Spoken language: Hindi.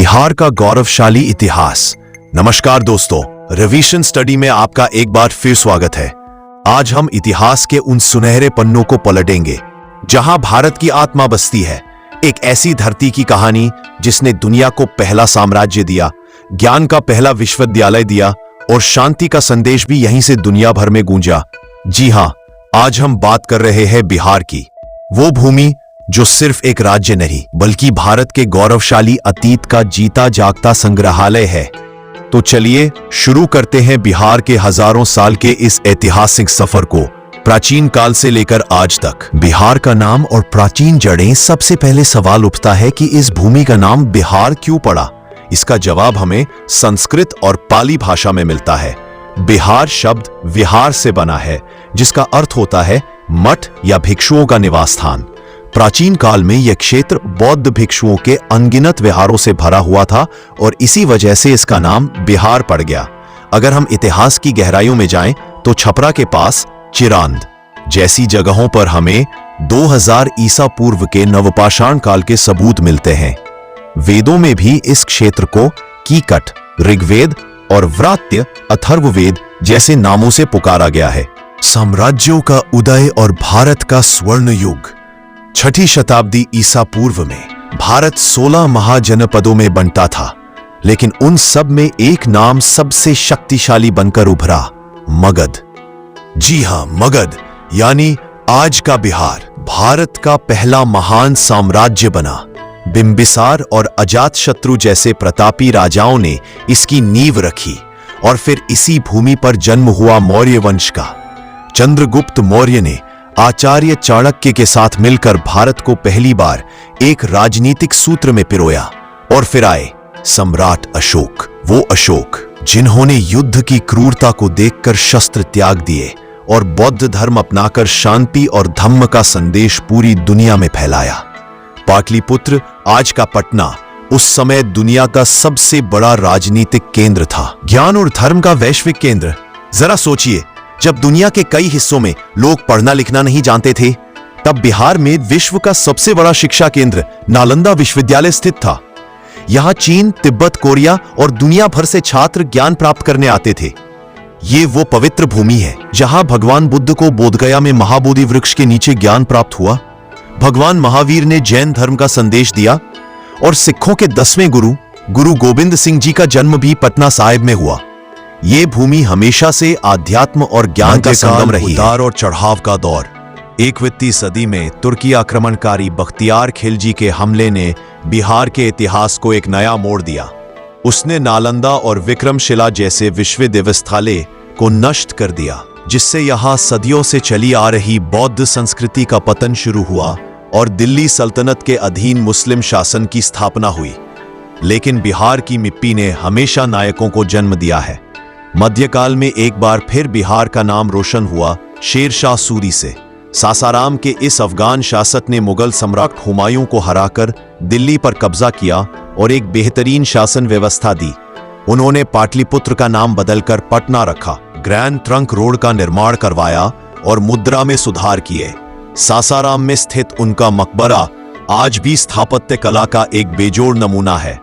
बिहार का गौरवशाली इतिहास। नमस्कार दोस्तों, रिवीजन स्टडी में आपका एक बार फिर स्वागत है। आज हम इतिहास के उन सुनहरे पन्नों को पलटेंगे जहां भारत की आत्मा बसती है। एक ऐसी धरती की कहानी जिसने दुनिया को पहला साम्राज्य दिया, ज्ञान का पहला विश्वविद्यालय दिया और शांति का संदेश भी यहीं से दुनिया भर में गूंजा। जी हां, आज हम बात कर रहे हैं बिहार की, वो भूमि जो सिर्फ एक राज्य नहीं बल्कि भारत के गौरवशाली अतीत का जीता जागता संग्रहालय है। तो चलिए शुरू करते हैं बिहार के हजारों साल के इस ऐतिहासिक सफर को, प्राचीन काल से लेकर आज तक। बिहार का नाम और प्राचीन जड़ें। सबसे पहले सवाल उठता है कि इस भूमि का नाम बिहार क्यों पड़ा। इसका जवाब हमें संस्कृत और पाली भाषा में मिलता है। बिहार शब्द विहार से बना है, जिसका अर्थ होता है मठ या भिक्षुओं का निवास स्थान। प्राचीन काल में यह क्षेत्र बौद्ध भिक्षुओं के अनगिनत विहारों से भरा हुआ था और इसी वजह से इसका नाम बिहार पड़ गया। अगर हम इतिहास की गहराइयों में जाएं तो छपरा के पास चिरांद जैसी जगहों पर हमें 2000 ईसा पूर्व के नवपाषाण काल के सबूत मिलते हैं। वेदों में भी इस क्षेत्र को कीकट, ऋग्वेद और व्रात्य, अथर्ववेद जैसे नामों से पुकारा गया है। साम्राज्यों का उदय और भारत का स्वर्ण युग। 6ठी शताब्दी ईसा पूर्व में भारत 16 महाजनपदों में बंटा था, लेकिन उन सब में एक नाम सबसे शक्तिशाली बनकर उभरा, मगध। जी हां, मगध यानी आज का बिहार भारत का पहला महान साम्राज्य बना। बिंबिसार और अजातशत्रु जैसे प्रतापी राजाओं ने इसकी नींव रखी और फिर इसी भूमि पर जन्म हुआ मौर्य वंश का। चंद्रगुप्त मौर्य ने आचार्य चाणक्य के साथ मिलकर भारत को पहली बार एक राजनीतिक सूत्र में पिरोया। और फिर आए सम्राट अशोक, वो अशोक जिन्होंने युद्ध की क्रूरता को देखकर शस्त्र त्याग दिए और बौद्ध धर्म अपनाकर शांति और धम्म का संदेश पूरी दुनिया में फैलाया। पाटलिपुत्र, आज का पटना, उस समय दुनिया का सबसे बड़ा राजनीतिक केंद्र था, ज्ञान और धर्म का वैश्विक केंद्र। जरा सोचिए, जब दुनिया के कई हिस्सों में लोग पढ़ना लिखना नहीं जानते थे, तब बिहार में विश्व का सबसे बड़ा शिक्षा केंद्र नालंदा विश्वविद्यालय स्थित था। यहां चीन, तिब्बत, कोरिया और दुनिया भर से छात्र ज्ञान प्राप्त करने आते थे। ये वो पवित्र भूमि है जहां भगवान बुद्ध को बोधगया में महाबोधि वृक्ष के नीचे ज्ञान प्राप्त हुआ। भगवान महावीर ने जैन धर्म का संदेश दिया और सिखों के 10वें गुरु गोविंद सिंह जी का जन्म भी पटना साहिब में हुआ। ये भूमि हमेशा से आध्यात्म और ज्ञान का संगम रही है। उतार और चढ़ाव का दौर। 21वीं सदी में तुर्की आक्रमणकारी बख्तियार खिलजी के हमले ने बिहार के इतिहास को एक नया मोड़ दिया। उसने नालंदा और विक्रमशिला जैसे विश्वविद्यालय को नष्ट कर दिया, जिससे यहाँ सदियों से चली आ रही बौद्ध संस्कृति का पतन शुरू हुआ और दिल्ली सल्तनत के अधीन मुस्लिम शासन की स्थापना हुई। लेकिन बिहार की मिट्टी ने हमेशा नायकों को जन्म दिया है। मध्यकाल में एक बार फिर बिहार का नाम रोशन हुआ शेर शाह सूरी से। सासाराम के इस अफगान शासक ने मुगल सम्राट हुमायूं को हराकर दिल्ली पर कब्जा किया और एक बेहतरीन शासन व्यवस्था दी। उन्होंने पाटलिपुत्र का नाम बदलकर पटना रखा, ग्रैंड ट्रंक रोड का निर्माण करवाया और मुद्रा में सुधार किए। सासाराम में स्थित उनका मकबरा आज भी स्थापत्य कला का एक बेजोड़ नमूना है।